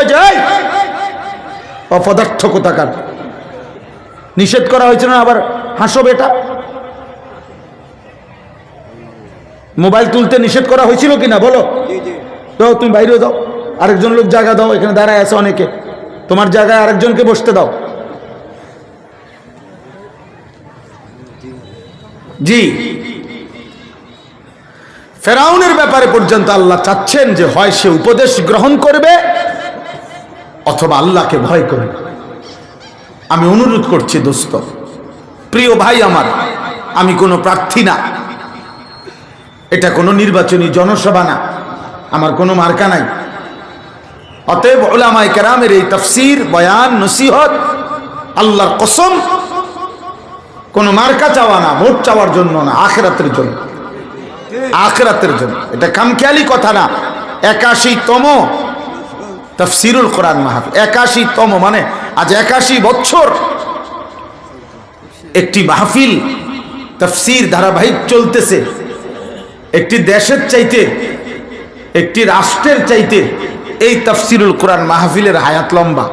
কয় যায় অপদার্থ কোথাকার। নিষেধ করা হয়েছে না আবার হাসো বেটা। মোবাইল তুলতে নিষেধ করা হয়েছিল কিনা বলো? তো তুমি বাইরে যাও, আরেকজন লোক জায়গা দাও, এখানে দাঁড়ায় আছে অনেকে, তোমার জায়গায় আরেকজনকে বসতে দাও। জি, ফেরাউনের ব্যাপারে পর্যন্ত আল্লাহ চাচ্ছেন যে হয় সে উপদেশ গ্রহণ করবে অথবা আল্লাহকে ভয় করবে। আমি অনুরোধ করছি দোস্ত, প্রিয় ভাই আমার, আমি কোনো প্রার্থী না, এটা কোনো নির্বাচনী জনসভা না, আমার কোনো মার্কা নাই। অতএব উলামায়ে কেরামের এই তাফসীর, বয়ান, নসিহত আল্লাহর কসম কোনো মার্কা চাওয়া না, ভোট চাওয়ার জন্য না, আখিরাতের জন্য, আখিরাতের জন্য। এটা কামখেয়ালি কথা না। 81তম তাফসীরুল কোরআন মাহফিল, 81তম মানে আজ 81 বছর একটি মাহফিল তাফসীর ধারাবাহিক চলতেছে। একটি দেশের চাইতে, একটি রাষ্ট্রের চাইতে এই তাফসীরুল কোরআন মাহফিলের হায়াত লম্বা।